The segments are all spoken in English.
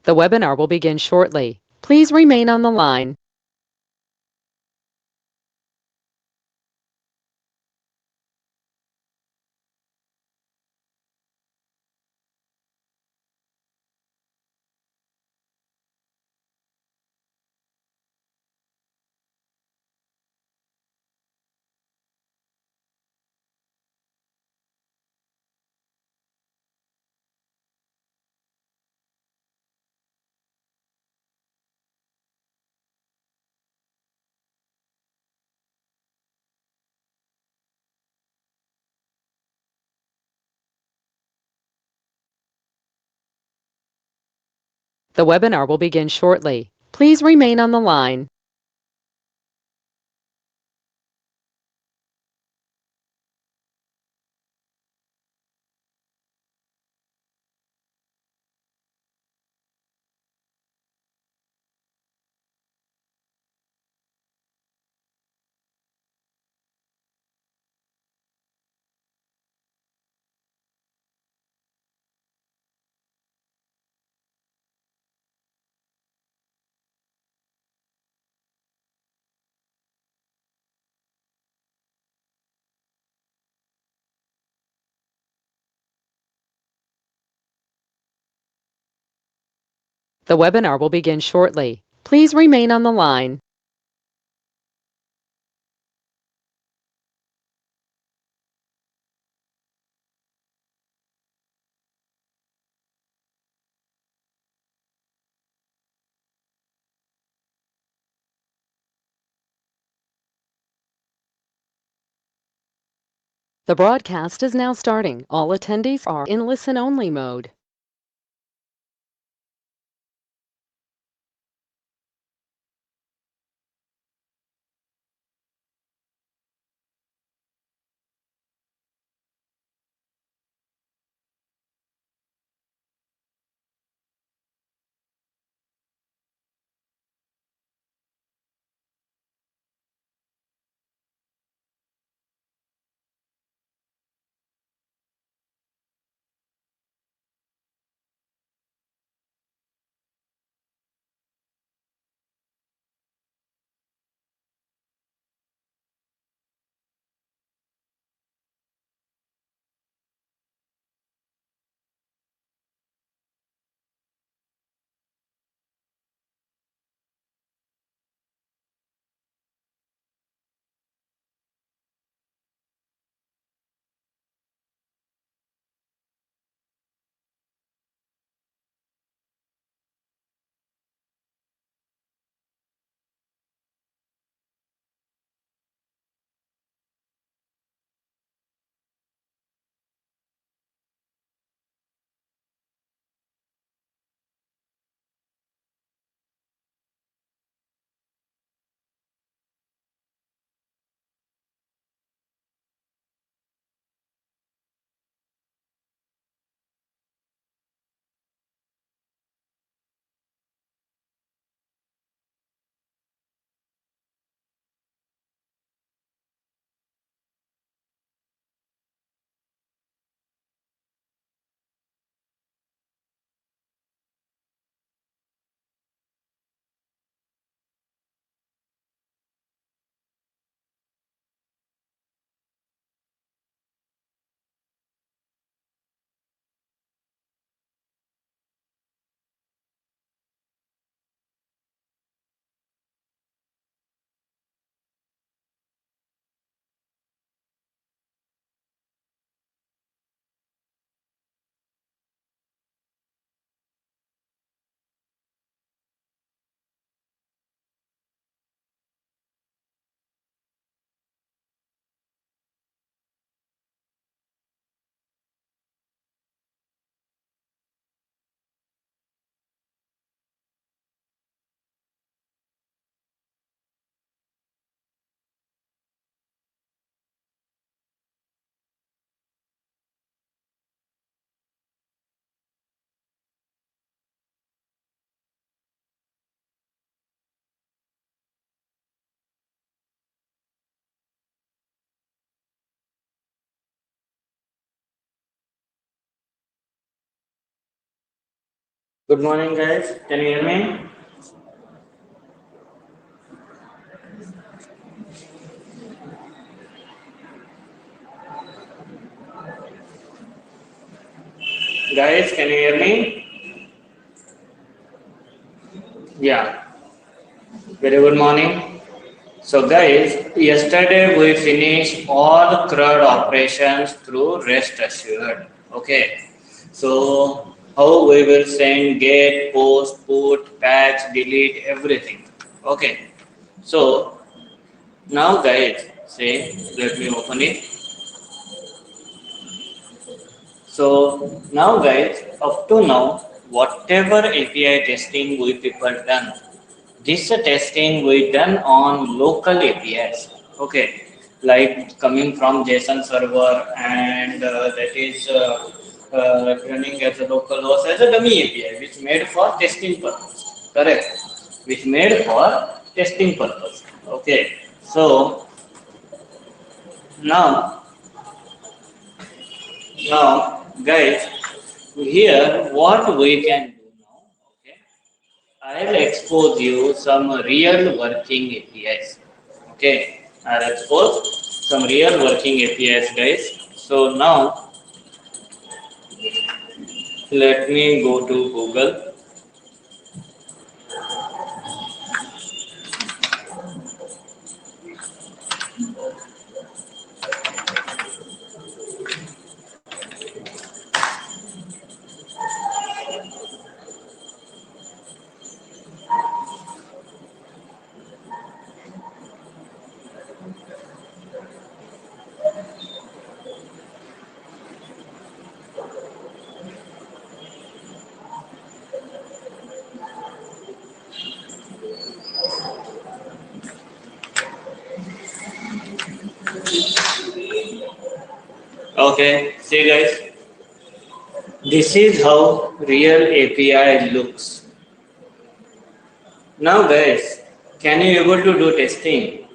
The webinar will begin shortly. Please remain on the line. The webinar will begin shortly. Please remain on the line. The webinar will begin shortly. Please remain on the line. The broadcast is now starting. All attendees are in listen-only mode. Good morning, guys. Can you hear me? Guys, can you hear me? Yeah. Very good morning. So, guys, yesterday we finished all CRUD operations through rest assured. Okay. So, how we will send, get, post, put, patch, delete, everything. Okay. So, now, guys, say, let me open it. So now guys, up to now, whatever API testing we people done, this testing we done on local APIs. Okay, like coming from JSON server and that is running as a local host as a dummy API, which made for testing purpose. Correct? Which made for testing purpose. Okay, so now now guys, here what we can do now, okay, I'll expose you some real working APIs. Okay, I'll expose some real working APIs, guys. So now let me go to Google. Okay, see guys, this is how real API looks. Now guys, can you able to do testing?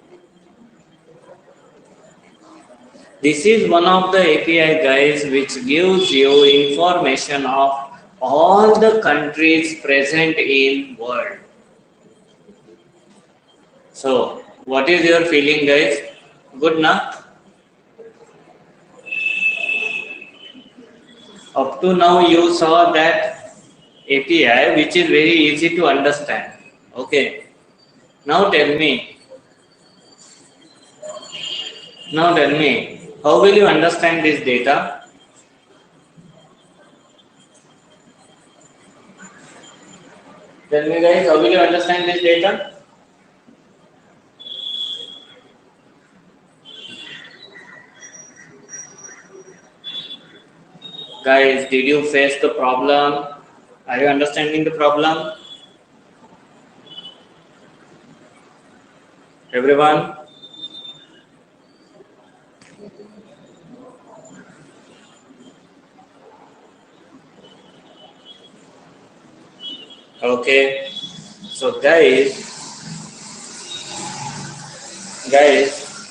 This is one of the API guys which gives you information of all the countries present in world. So, what is your feeling guys? Good na? Up to now you saw that API which is very easy to understand. Okay. Now tell me, how will you understand this data? Tell me guys, how will you understand this data? Guys, did you face the problem? Are you understanding the problem? Everyone? Okay. So guys,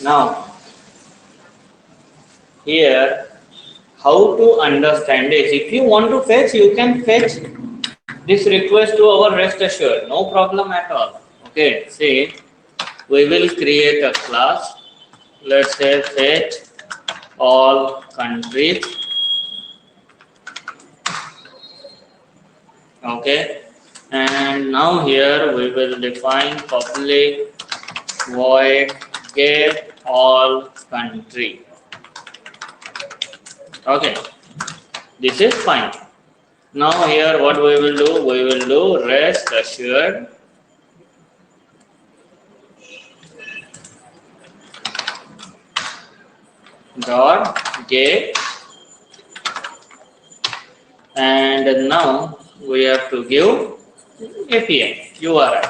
now here how to understand this. If you want to fetch, you can fetch this request to our rest assured, no problem at all. Okay, see, we will create a class. Let's say fetch all countries. Okay, and now here we will define public void get all country. Okay, this is fine. Now here what we will do rest assured dot get, and now we have to give API URI.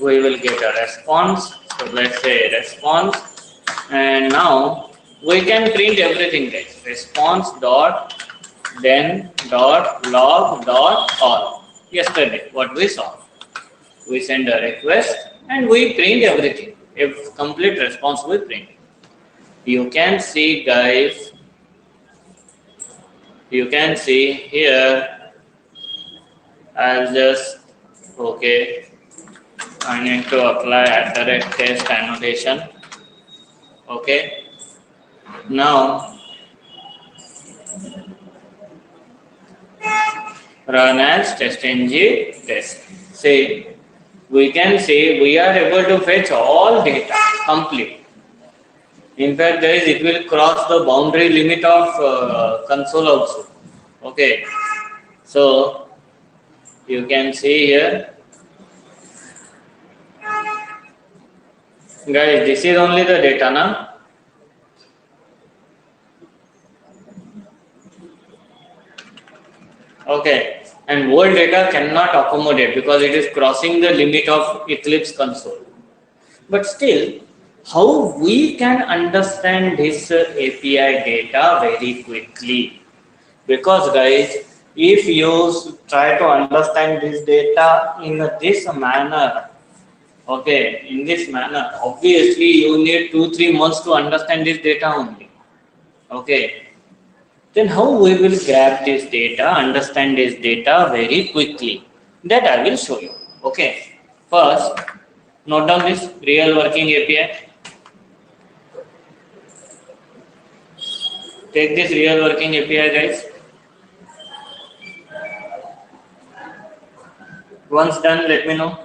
We will get a response. So let's say response, and now we can print everything guys. Response dot then dot log dot all. Yesterday what we saw, we send a request and we print everything. If complete response we print. You can see guys, you can see here I'll just, okay, I need to apply @test annotation. Okay, now run as testng test. Say, we can say we are able to fetch all data complete. In fact, guys, it will cross the boundary limit of console also. Okay, so you can see here, guys, this is only the data now. Okay, and whole data cannot accommodate because it is crossing the limit of Eclipse console. But still, how we can understand this API data very quickly? Because guys, if you try to understand this data in this manner, okay, in this manner, obviously you need 2-3 months to understand this data only. Okay, then how we will grab this data, understand this data very quickly? That I will show you. Okay, first note down this real working API. Take this real working API, guys. Once done, let me know.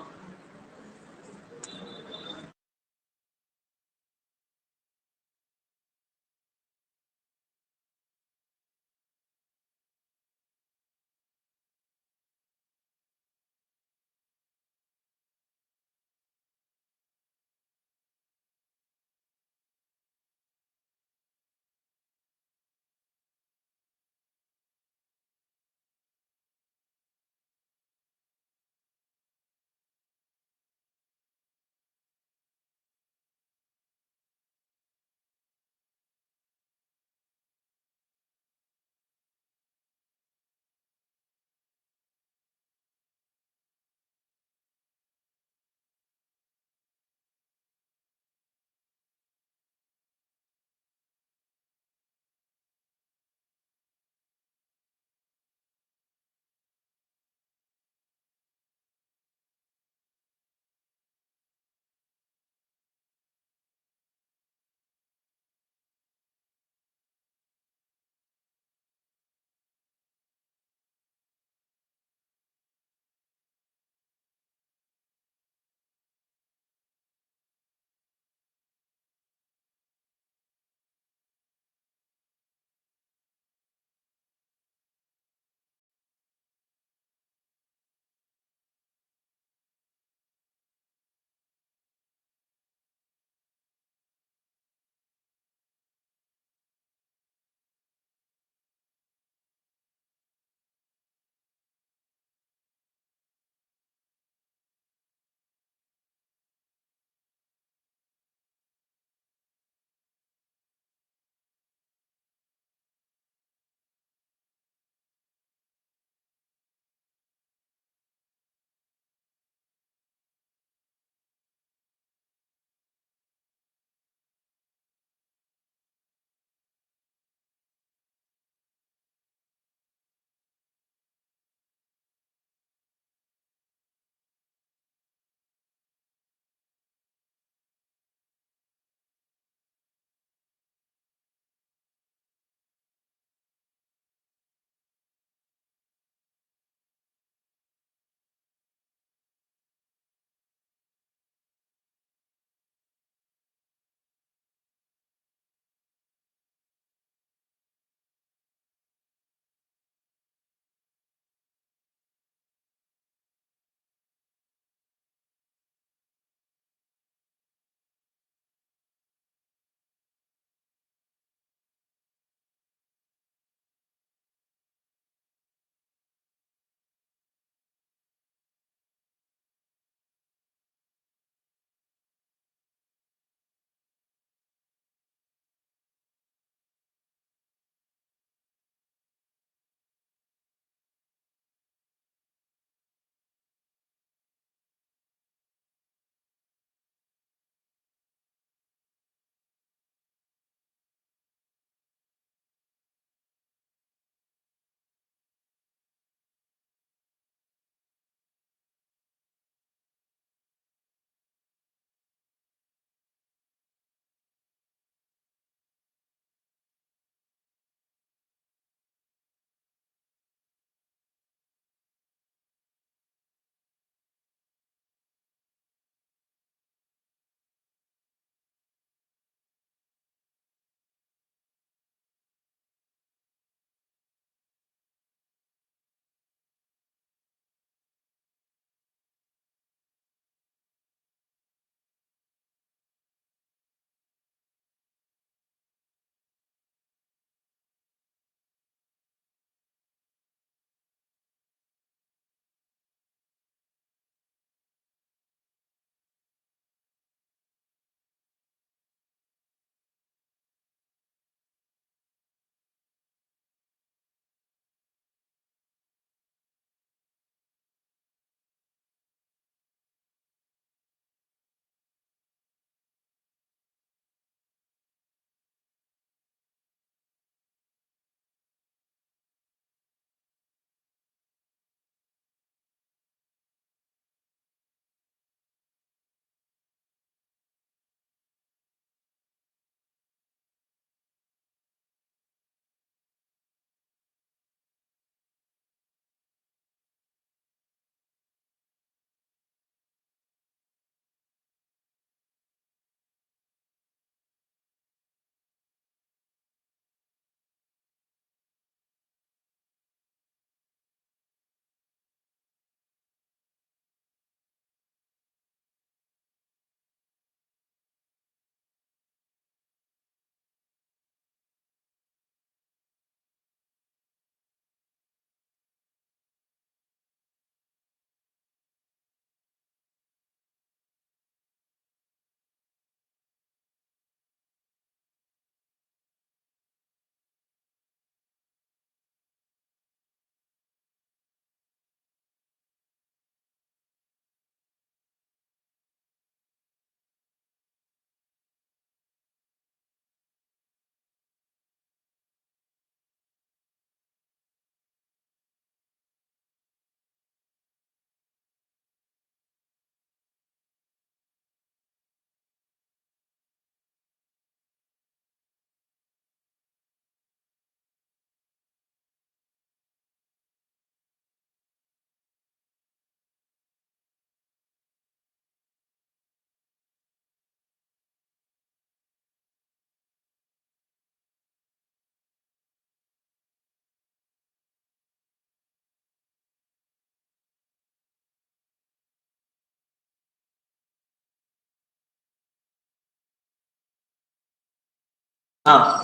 Ah,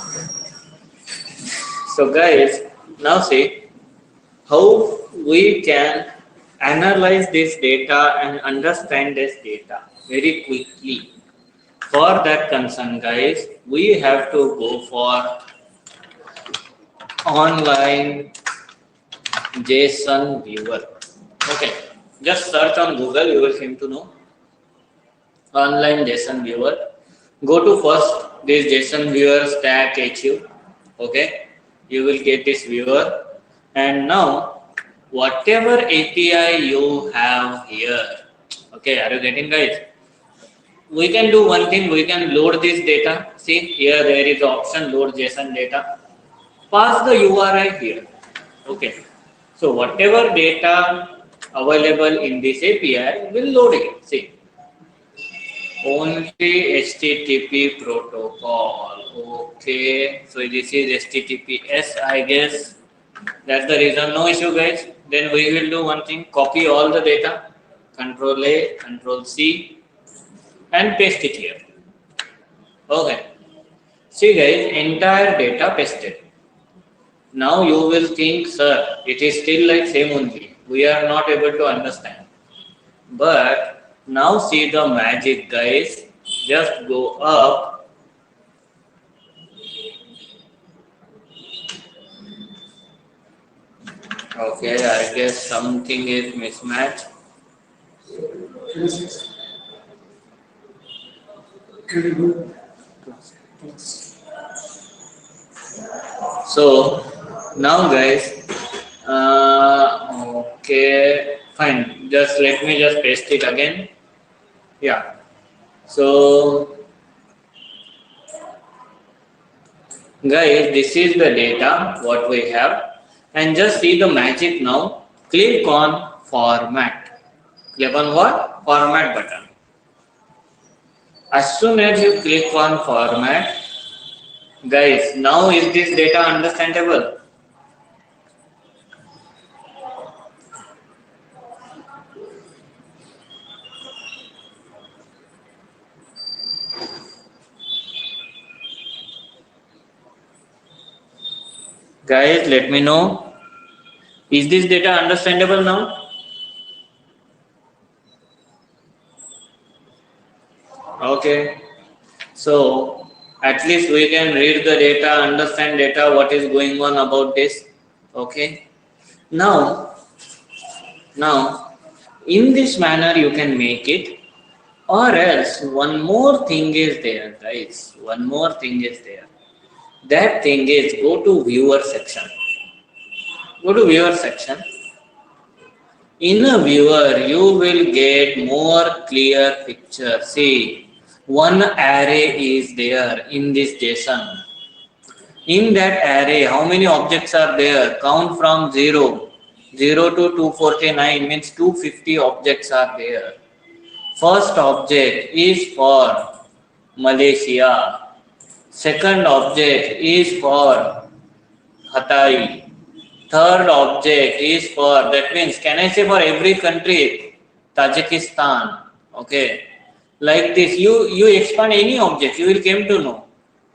so guys, now see how we can analyze this data and understand this data very quickly. For that concern, guys, we have to go for online JSON viewer. Okay, just search on Google, you will seem to know online JSON viewer. Go to first this JSON viewer stack HU. Okay, you will get this viewer, and now whatever API you have here. Okay, are you getting, guys? We can do one thing, we can load this data. See here, there is option load JSON data. Pass the URI here. Okay, so whatever data available in this API will load it. See, only HTTP protocol. Okay, so this is HTTPS, I guess. That's the reason. No issue, guys. Then we will do one thing, copy all the data, Control A, Control C, and paste it here. Okay, see guys, entire data pasted. Now you will think, sir, it is still like same only. We are not able to understand. But now see the magic, guys. Just go up. Okay, I guess something is mismatched. So now, guys, okay, fine. Just let me just paste it again. Yeah. So, guys, this is the data what we have, and just see the magic now. Click on format. Click on what? Format button. As soon as you click on format, guys, now is this data understandable? Guys, let me know. Is this data understandable now? Okay. So at least we can read the data, understand data, what is going on about this. Okay. Now, in this manner you can make it, or else one more thing is there, guys. One more thing is there. That thing is go to viewer section. Go to viewer section. In a viewer, you will get more clear picture. See, one array is there in this JSON. In that array, how many objects are there? Count from 0. 0 to 249 means 250 objects are there. First object is for Malaysia. Second object is for Hatay. Third object is for, that means, can I say for every country? Tajikistan. Okay. Like this, you expand any object, you will come to know.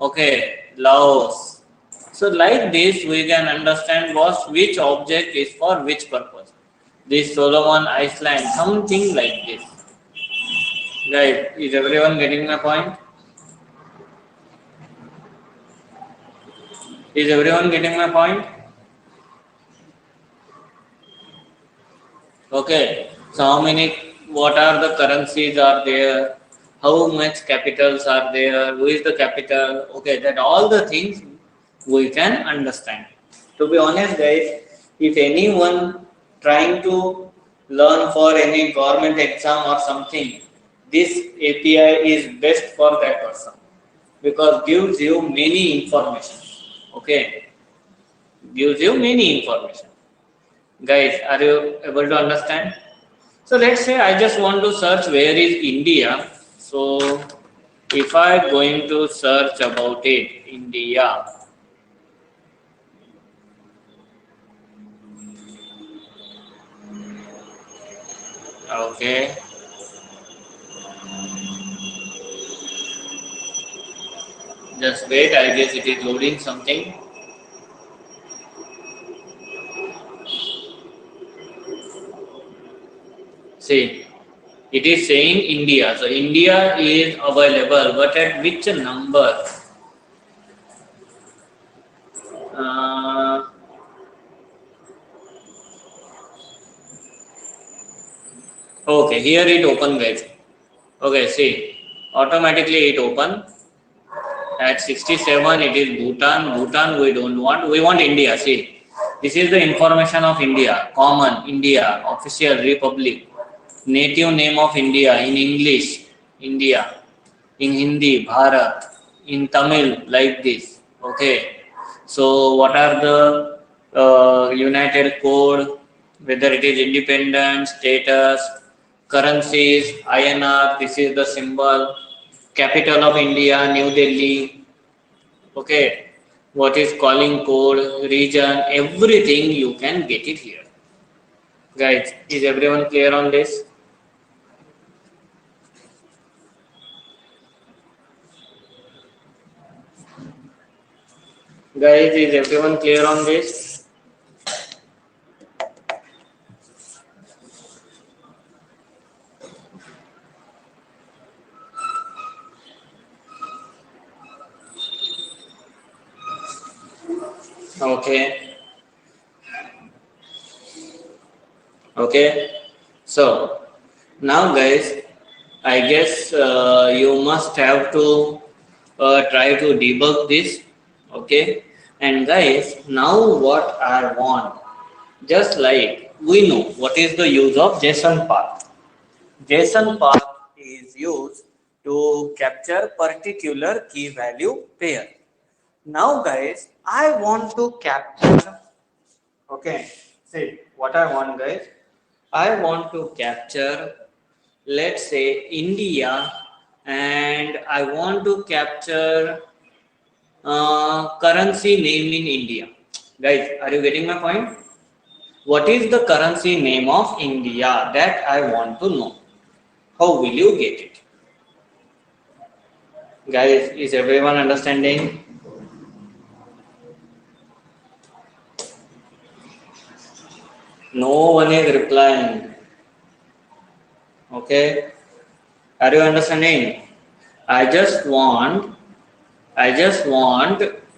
Okay. Laos. So like this, we can understand which object is for which purpose. This Solomon Island, something like this. Guys, is everyone getting my point? Is everyone getting my point? Okay, so how many, what are the currencies are there? How much capitals are there? Who is the capital? Okay, that all the things we can understand. To be honest, guys, if anyone trying to learn for any government exam or something, this API is best for that person because gives you many information. Okay, gives you many information. Guys, are you able to understand? So let's say I just want to search where is India. So if I going to search about it, India. Okay. Just wait, I guess it is loading something. See, it is saying India. So India is available, but at which number? Uh, okay, here it open, guys. Okay, see, automatically it open. At 67, it is Bhutan. Bhutan we don't want. We want India. See, this is the information of India. Common, India, official republic, native name of India in English, India, in Hindi, Bharat, in Tamil, like this. Okay. So, what are the United Code, whether it is independent, status, currencies, INR, this is the symbol, capital of India, New Delhi, okay, what is calling code, region, everything you can get it here. Guys, is everyone clear on this? Guys, is everyone clear on this? Okay. Okay. So, now guys, I guess you must have to try to debug this. Okay. And guys, now what I want, just like we know what is the use of JSON path. JSON path is used to capture particular key value pair. Now guys, I want to capture, okay, see what I want guys. I want to capture, let's say India, and I want to capture currency name in India. Guys, are you getting my point? What is the currency name of India? That I want to know. How will you get it? Guys, is everyone understanding? No one is replying. Okay. Are you understanding? I just want,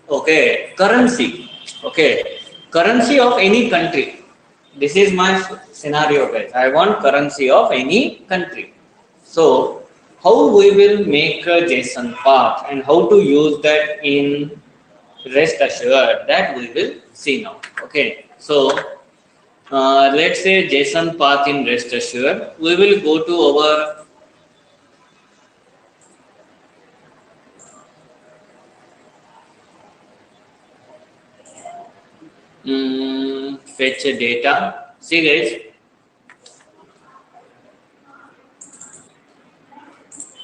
okay, currency. Okay. Currency of any country. This is my scenario, guys. I want currency of any country. So, how we will make a JSON path and how to use that in rest assured, that we will see now. Okay. So, let's say JSON path in rest assured. We will go to our fetch data. See guys.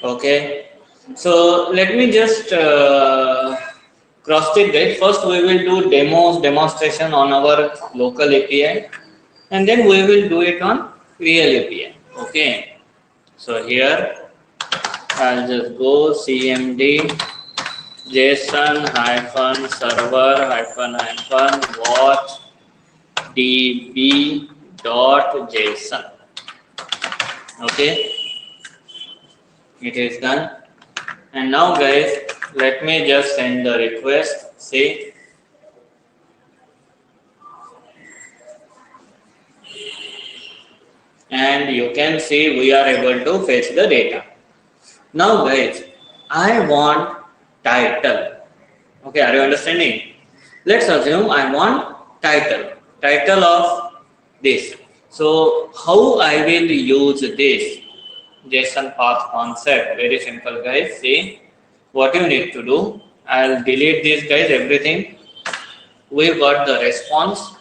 Okay. So let me just cross check guys. First we will do demonstration on our local API, and then we will do it on real API. Okay. So here I'll just go cmd JSON server watch db.json. Okay, it is done. And now guys, let me just send the request. See, and you can see we are able to fetch the data. Now guys, I want title. Okay, are you understanding? Let's assume I want title of this. So how I will use this JSON path concept? Very simple guys. See what you need to do. I'll delete this guys, everything. We got the response.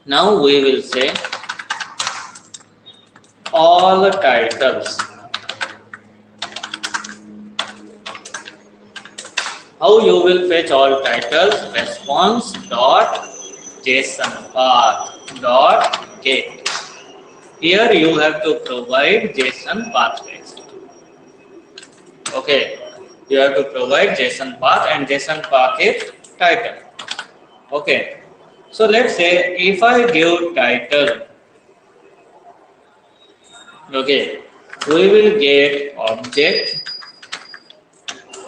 Now we will say all titles. How you will fetch all titles? Response dot JSON path dot get. Here you have to provide JSON path text. Okay. You have to provide JSON path, and JSON path is title. Okay. So let's say if I give title, okay, we will get object,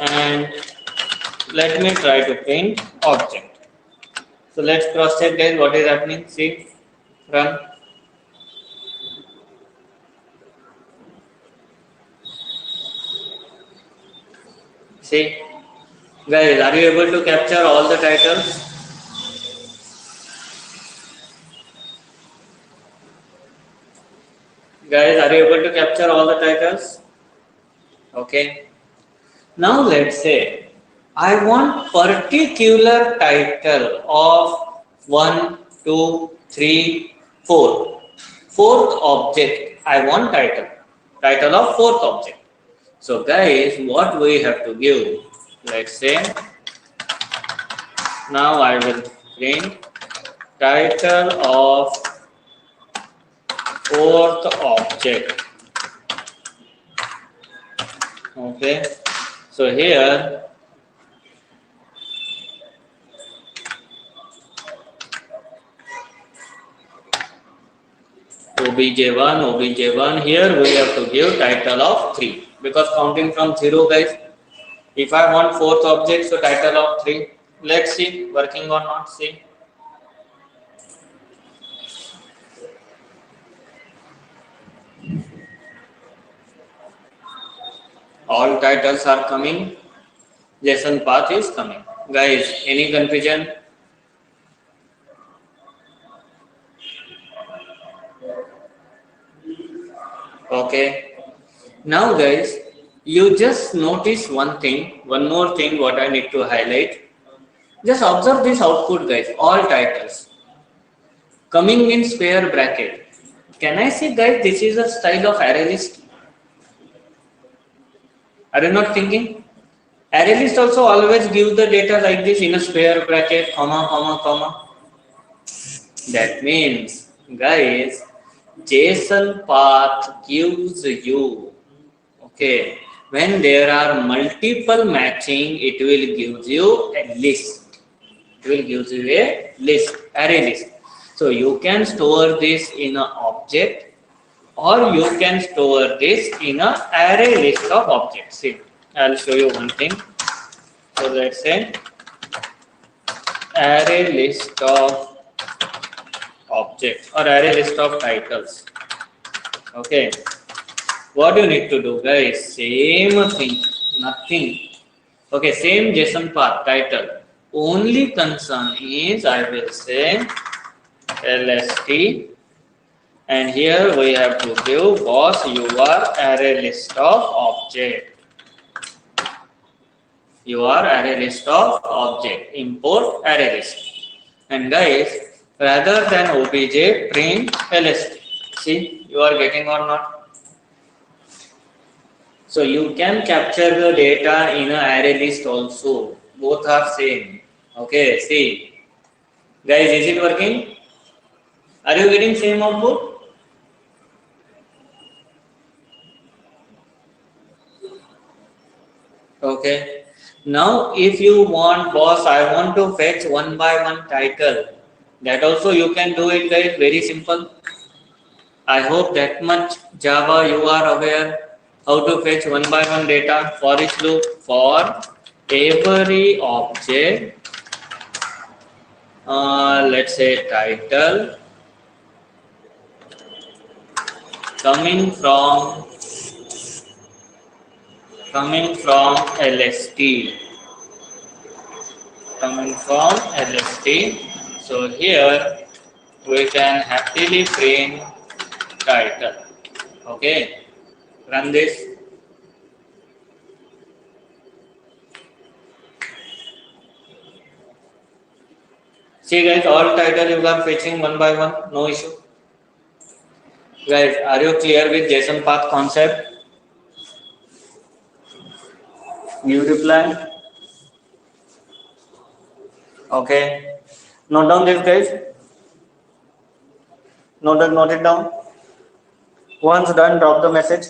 and let me try to print object. So let's cross check guys what is happening. See, run. See, guys, are you able to capture all the titles? Guys, are you able to capture all the titles? Okay. Now let's say I want particular title of 1, 2, 3, 4. Fourth object. I want title. Title of fourth object. So guys, what we have to give? Let's say now I will print title of fourth object. Okay. So here obj1, obj1, here we have to give title of 3 because counting from 0 guys. If I want fourth object, so title of 3. Let's see, working or not, see. All titles are coming, JSON path is coming. Guys, any confusion? Okay. Now guys, you just notice one thing, one more thing what I need to highlight. Just observe this output guys, all titles coming in square bracket. Can I say guys this is a style of array list? Are you not thinking? Array list also always give the data like this in a square bracket, comma, comma, comma. That means guys, JSON path gives you, okay, when there are multiple matching, it will give you a list. It will give you a list, array list. So you can store this in an object, or you can store this in an array list of objects. See, I'll show you one thing. So let's say array list of objects or array list of titles. Okay. What you need to do guys, same thing, nothing. Okay, same JSON path title. Only concern is I will say LST, and here we have to give boss your array list of object. Your array list of object, import array list. And guys, rather than obj, print LST. See, you are getting or not? So you can capture the data in an array list also. Both are same. Okay, see. Guys, is it working? Are you getting same output? Okay. Now if you want boss, I want to fetch one by one title. That also you can do it guys, very simple. I hope that much Java you are aware how to fetch one by one data. For each loop, for every object, let's say title coming from LST, so here we can happily print title. Okay, run this. See guys, all title you are fetching one by one, no issue. Guys, are you clear with JSON path concept? You reply. Okay. Note down this guys. Note it down. Once done, drop the message.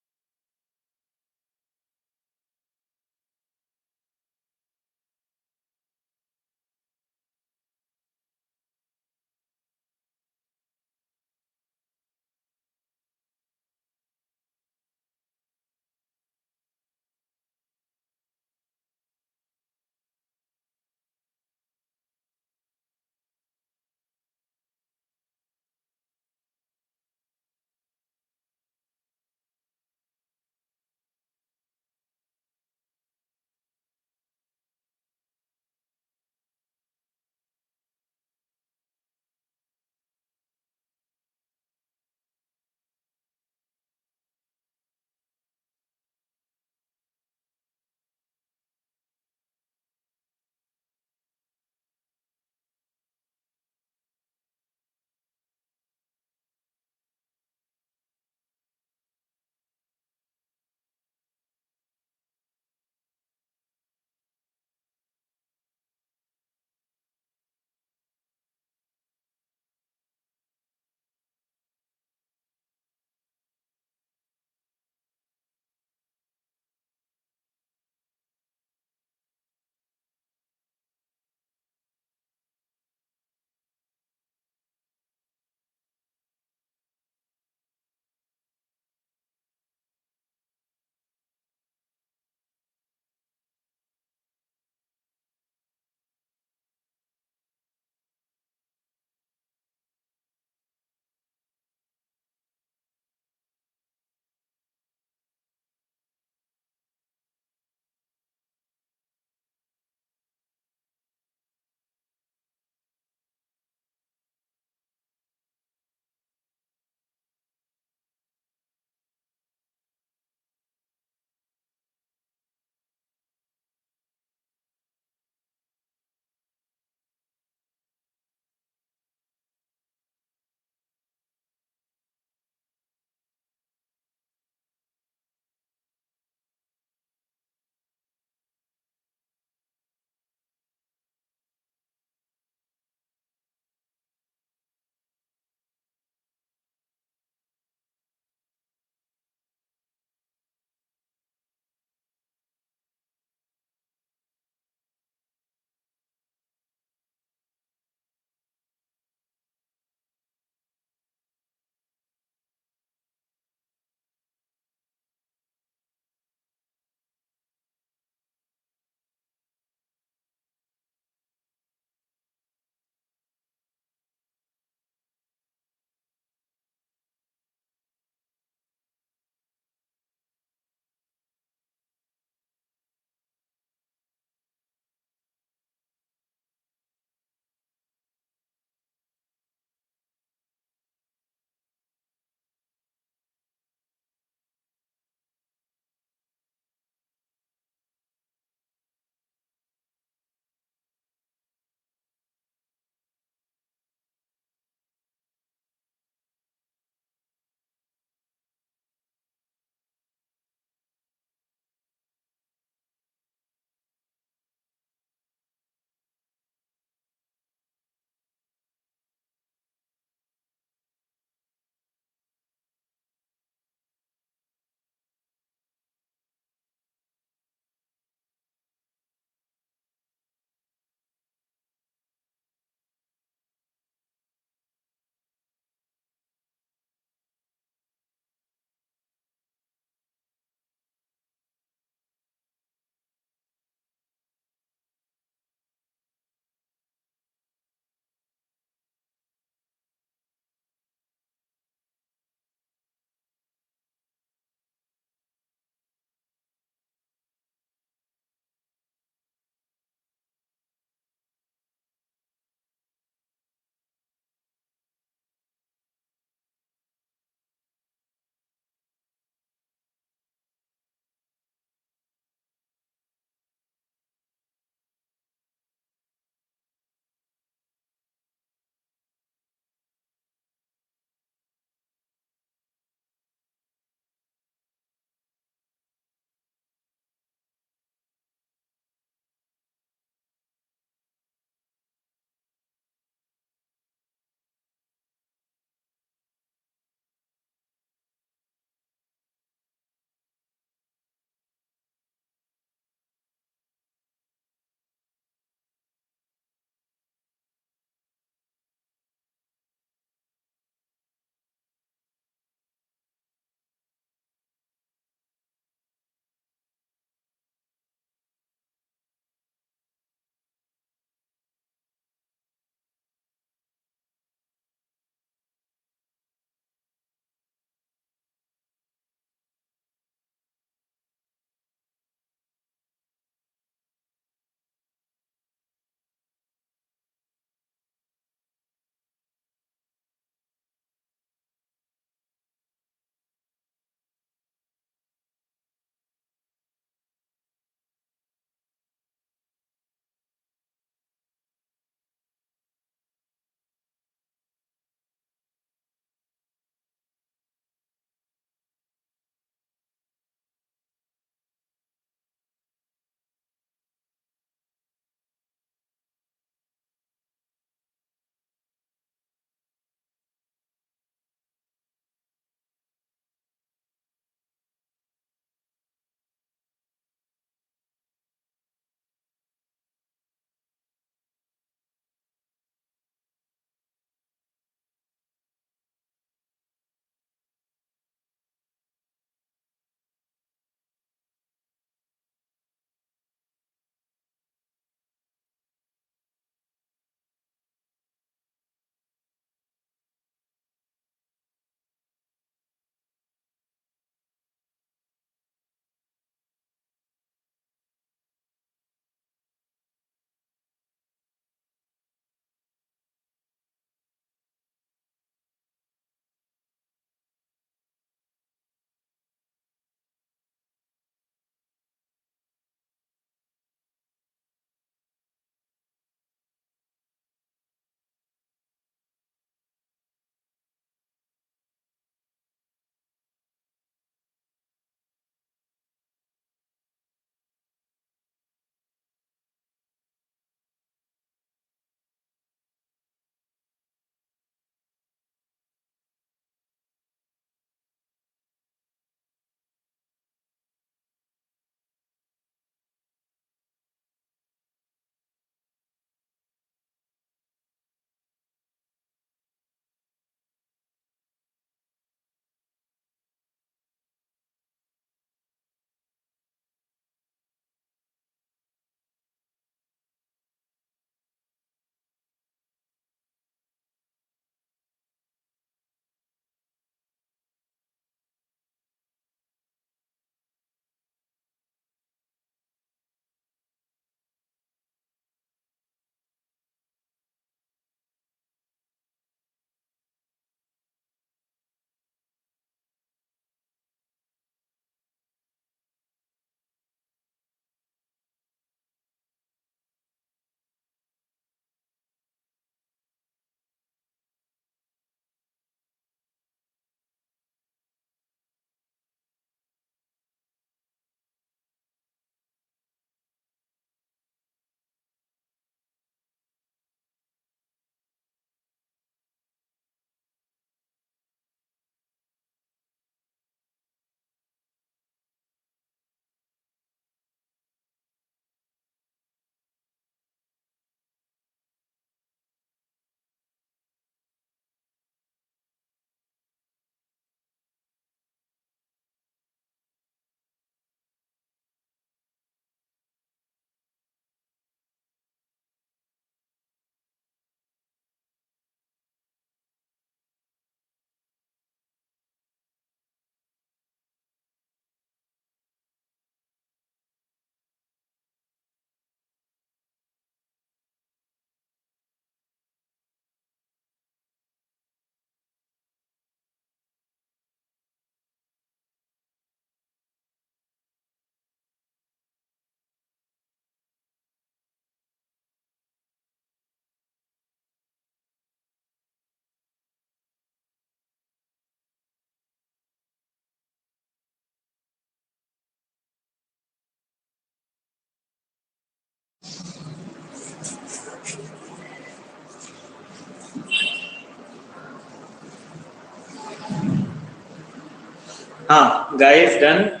Guys, done?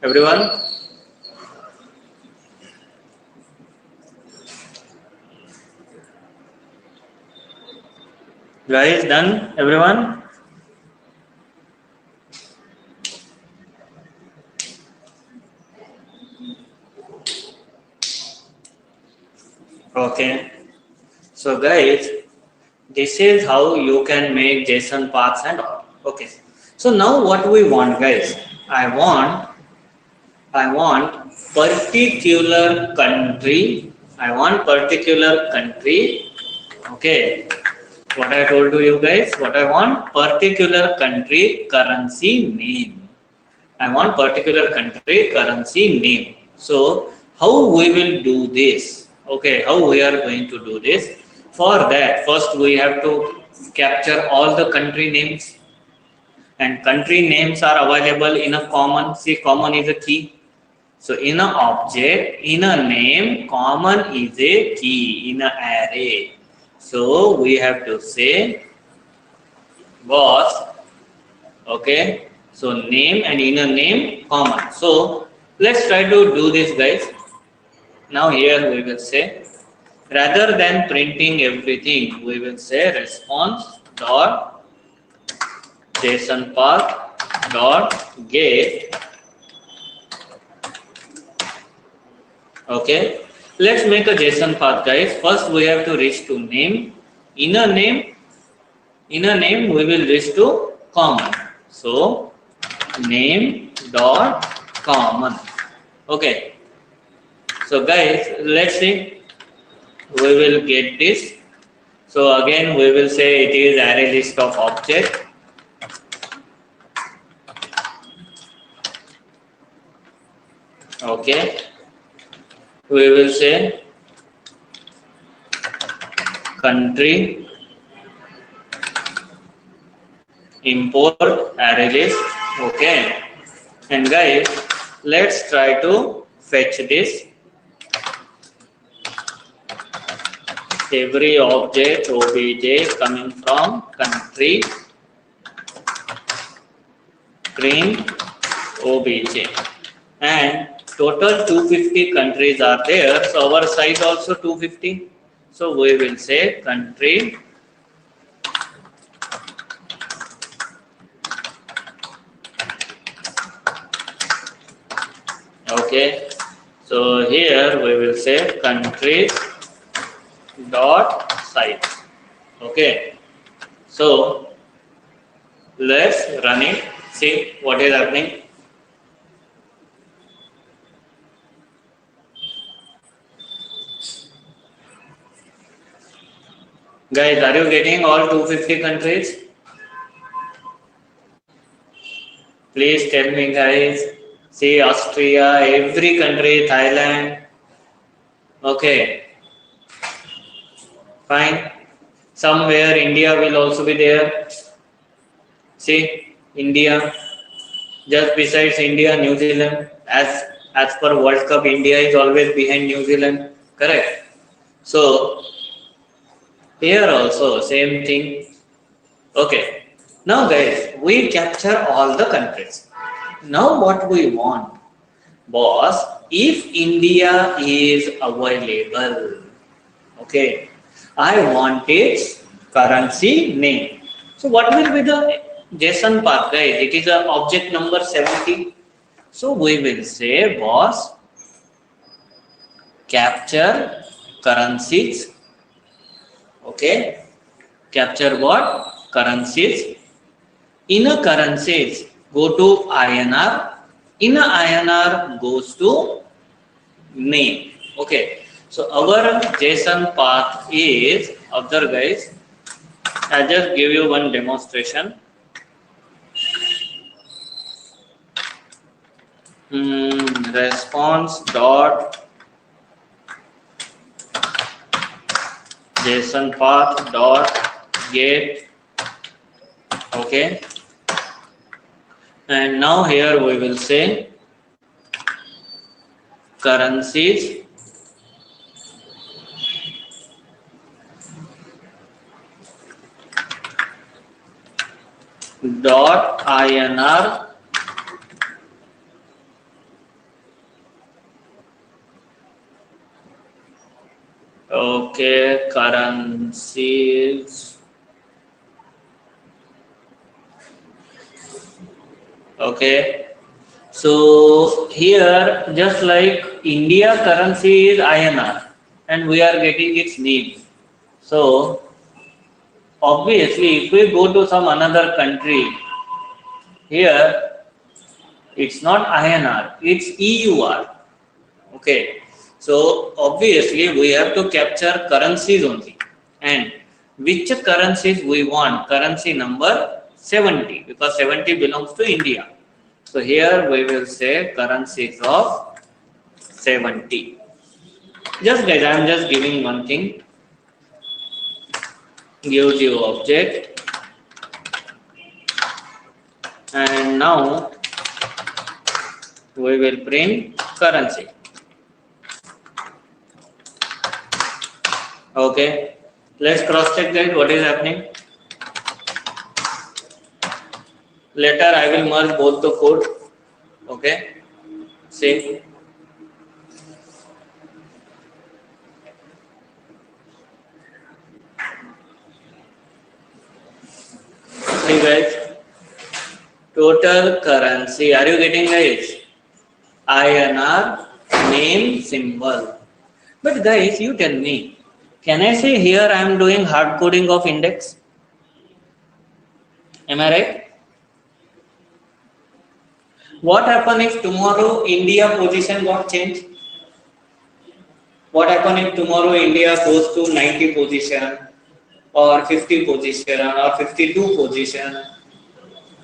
Everyone? Guys, done? Everyone? Okay. So guys, this is how you can make JSON paths and all. Okay. So now what we want, guys? I want particular country. I want particular country. Okay. What I told to you guys, what I want, particular country currency name. I want particular country currency name. So how we will do this? Okay, how we are going to do this? For that, first we have to capture all the country names, and country names are available in a common. See, common is a key. So in a object, in a name, common is a key in an array. So we have to say was, okay. So name and in a name common. So let's try to do this, guys. Now here we will say, rather than printing everything, we will say response dot JSON path dot get. Okay, let's make a JSON path, guys. First we have to reach to name. In a name we will reach to common. So name dot common. Okay. So guys, let's see. We will get this. So again we will say it is array list of object. Okay. We will say country import array list. Okay. And guys, let's try to fetch this. Every object obj coming from country print obj, and total 250 countries are there, so our size also 250. So we will say country okay. So here we will say countries dot size. Okay, so let's run it, see what is happening. Guys, are you getting all 250 countries? Please tell me, guys. See, Austria, every country, Thailand. Okay, fine. Somewhere India will also be there. See, India. Just besides India, New Zealand. As per World Cup, India is always behind New Zealand. Correct. So here also same thing. Okay. Now guys, we capture all the countries. Now what we want, boss, if India is available, okay, I want its currency name. So what will be the JSON path, guys? It is a object number 70. So we will say, boss, capture currencies. Okay, capture what? Currencies. In a currencies, go to INR. In a INR goes to name. Okay, so our JSON path is, observe guys, I'll just give you one demonstration. Response dot JSON path dot get. Okay, and now here we will say currencies dot INR currencies. Okay. So here, just like India currency is INR, and we are getting its name. So obviously, if we go to some another country, here it's not INR, it's EUR. Okay. So obviously, we have to capture currencies only, and which currencies we want? Currency number 70, because 70 belongs to India. So here we will say currencies of 70. Just guys, I am just giving one thing. Gives you object, and now we will print currency. Okay, let's cross check guys what is happening. Later I will merge both the code. Okay, see. See guys, total currency, are you getting guys? INR, name, symbol. But guys, you tell me, can I say here I am doing hard coding of index? Am I right? What happen if tomorrow India position got changed? What happen if tomorrow India goes to 90 position or 50 position or 52 position?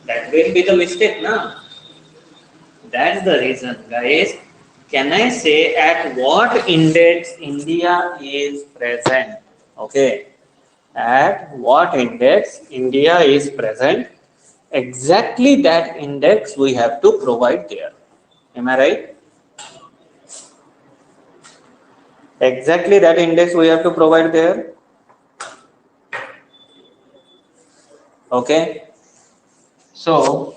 That will be the mistake, na? That's the reason, guys. Can I say at what index India is present? Okay. At what index India is present? Exactly that index we have to provide there. Am I right? Exactly that index we have to provide there. Okay. So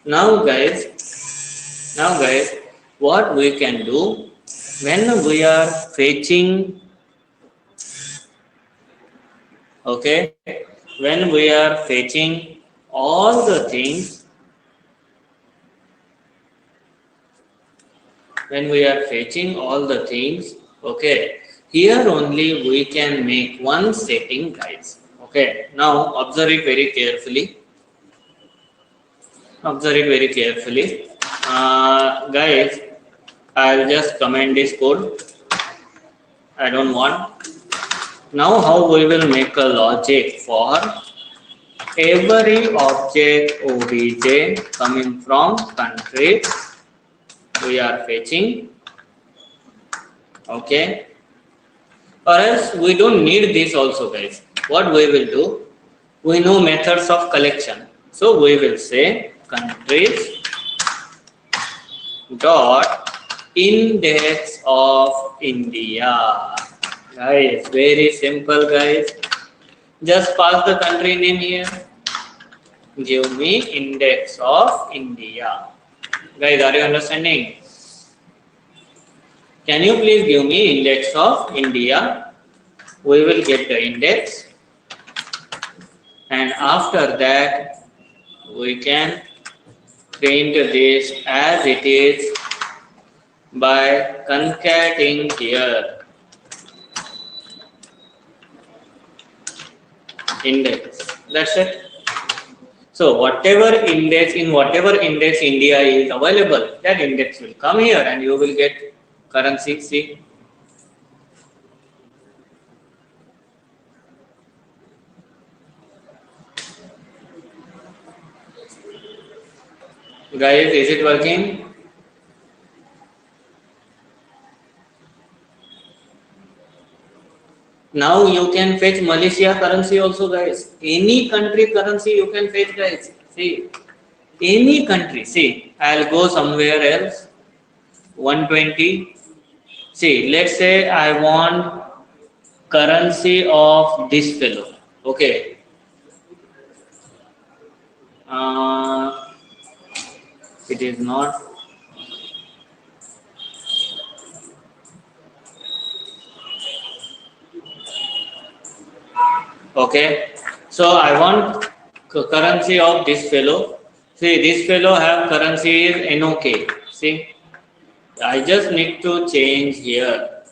now guys, what we can do when we are fetching, okay, when we are fetching all the things, okay, here only we can make one setting, guys. Okay, now observe it very carefully. Guys, I'll just comment this code. I don't want. Now how we will make a logic for every object obj coming from country we are fetching. Okay, or else we don't need this also, guys. What we will do, we know methods of collection, so we will say countries dot index of India. Guys, very simple, guys. Just pass the country name here. Give me index of India. Guys, are you understanding? Can you please give me index of India? We will get the index, and after that we can print this as it is by concatenating here index. That's it. So whatever index India is available, that index will come here and you will get currency. See, guys, is it working? Now you can fetch Malaysia currency also, guys. Any country currency you can fetch, guys. See, any country. See, I'll go somewhere else. 120. See, let's say I want currency of this fellow. Okay. It is not. Okay, so I want currency of this fellow. See, this fellow have currency is NOK. See, I just need to change here.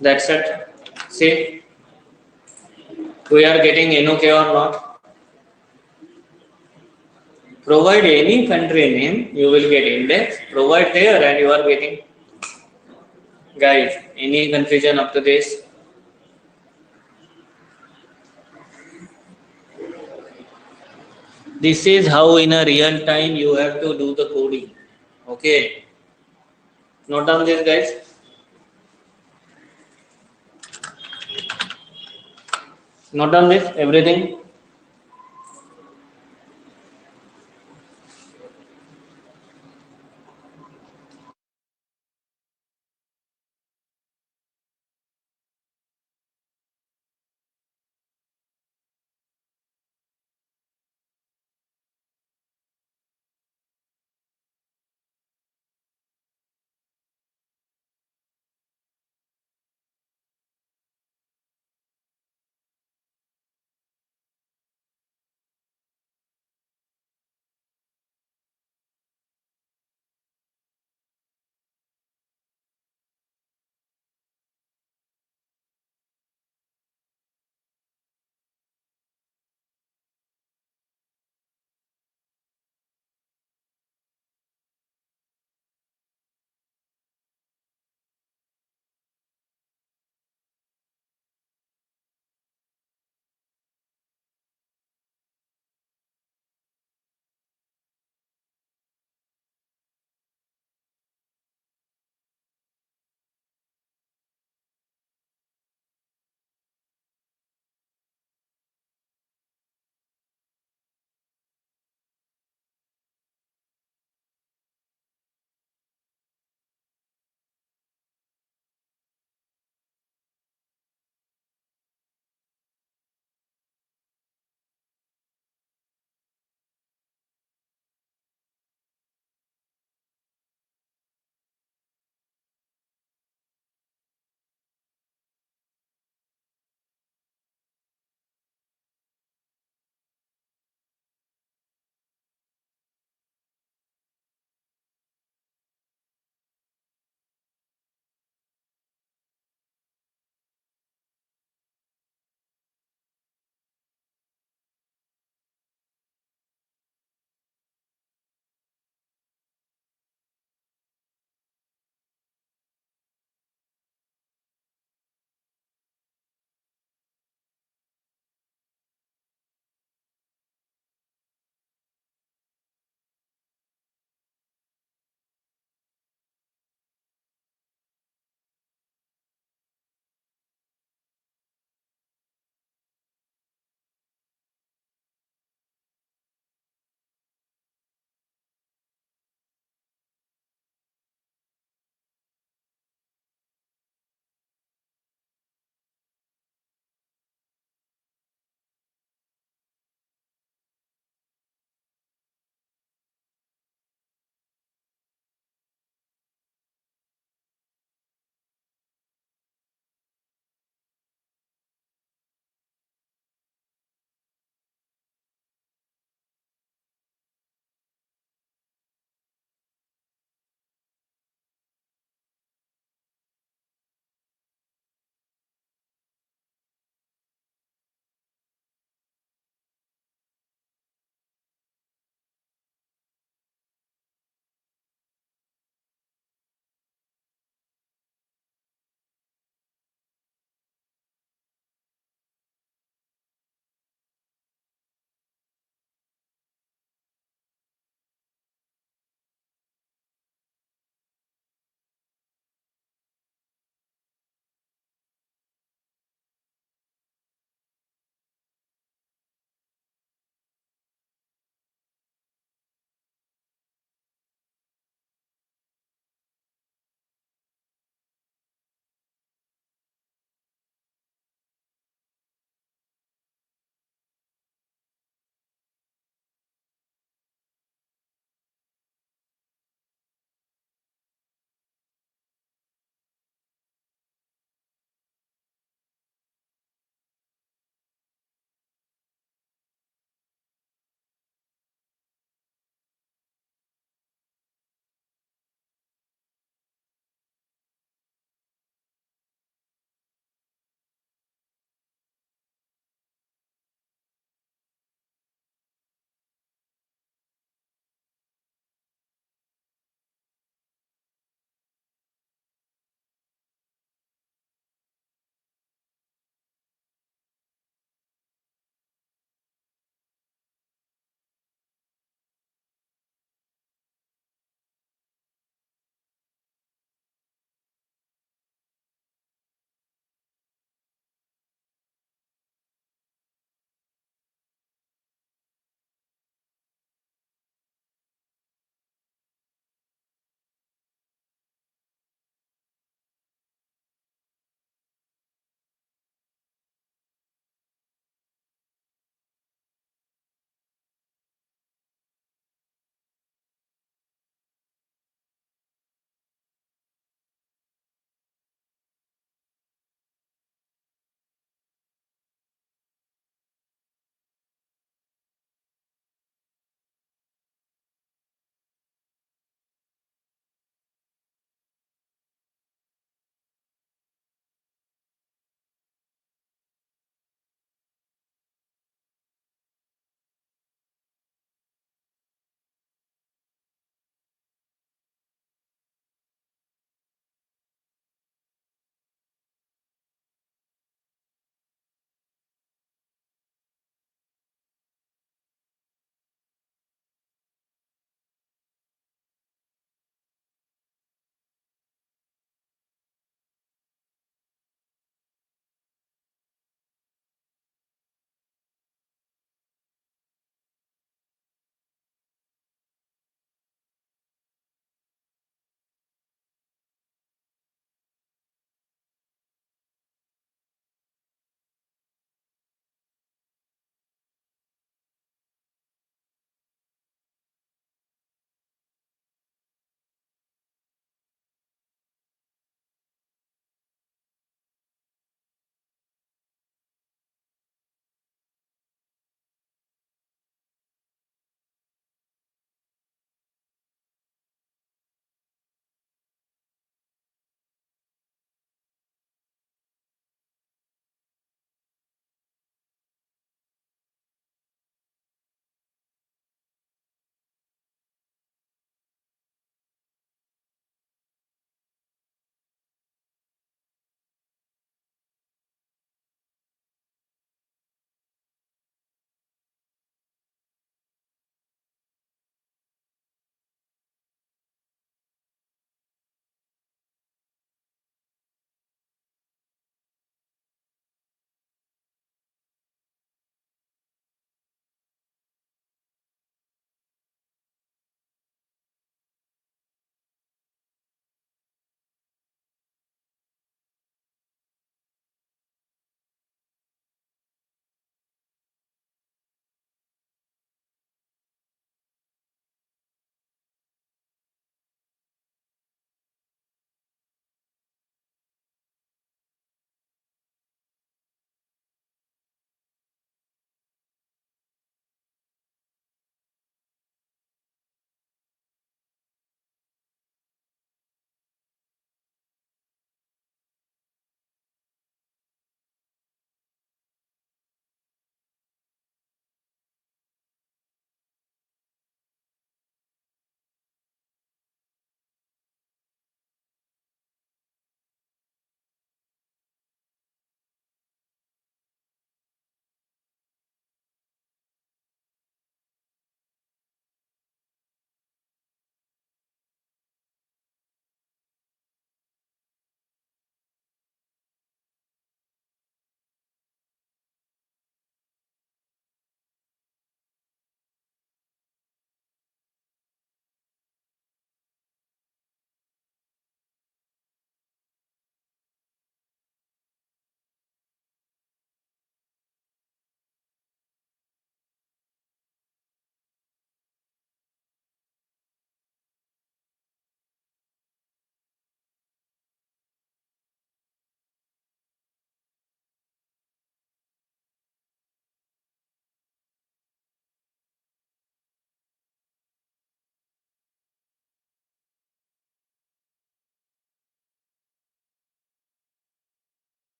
That's it. See, we are getting NOK or not. Provide any country name, you will get index. Provide there and you are getting. Guys, any confusion up to this? This is how in a real time you have to do the coding. Okay. Note down this, guys. Note down this, everything.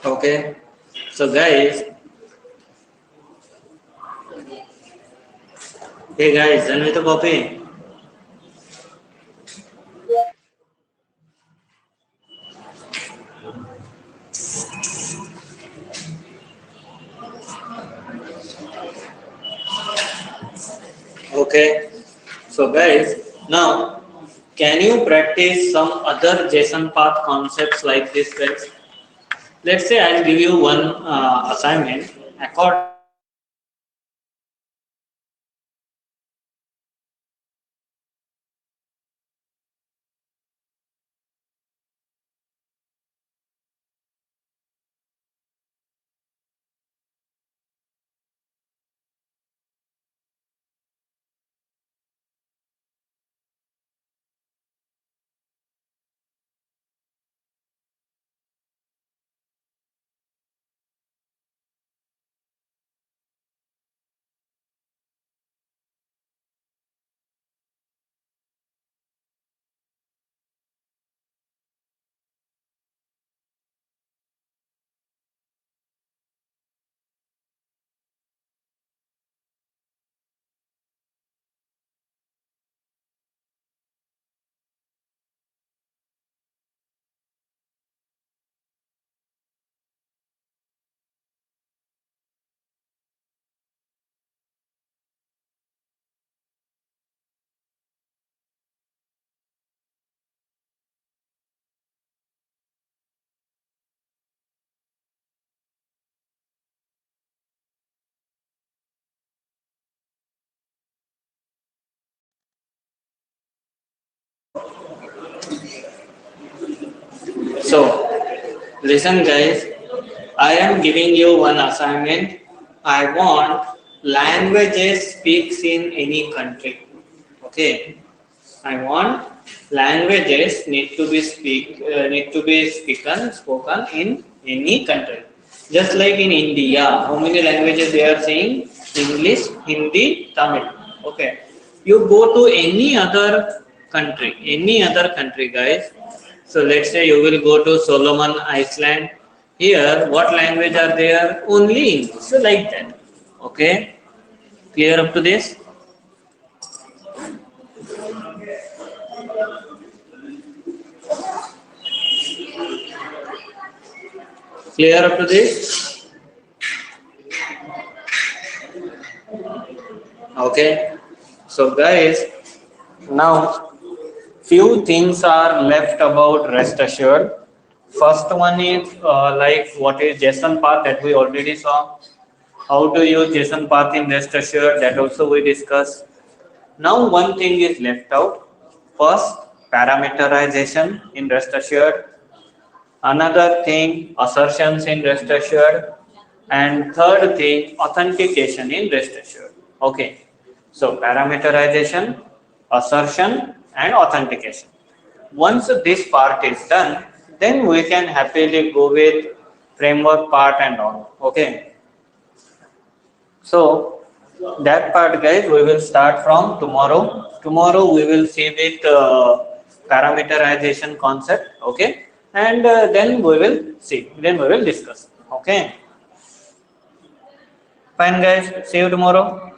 Okay. So guys, hey guys, done with the copy? Okay. So guys, now can you practice some other JSON path concepts like this, guys? Let's say I'll give you one assignment. According so, listen guys, I am giving you one assignment. I want languages speaks in any country. Okay. I want languages need to be spoken in any country. Just like in India, how many languages they are saying? English, Hindi, Tamil. Okay. You go to any other country, guys. So let's say you will go to Solomon Island. Here, what language are there? Only English. So like that. Okay. Clear up to this? Clear up to this? Okay. So guys, now few things are left about rest assured. First one is like what is JSON path that we already saw. How to use JSON path in rest assured, that also we discussed. Now one thing is left out. First, parameterization in rest assured. Another thing, assertions in rest assured. And third thing, authentication in rest assured. Okay. So parameterization, assertion, and authentication. Once this part is done, then we can happily go with framework part and all. Okay. So that part, guys, we will start from tomorrow. Tomorrow we will see with parameterization concept. Okay. And then we will see. Then we will discuss. Okay. Fine, guys. See you tomorrow.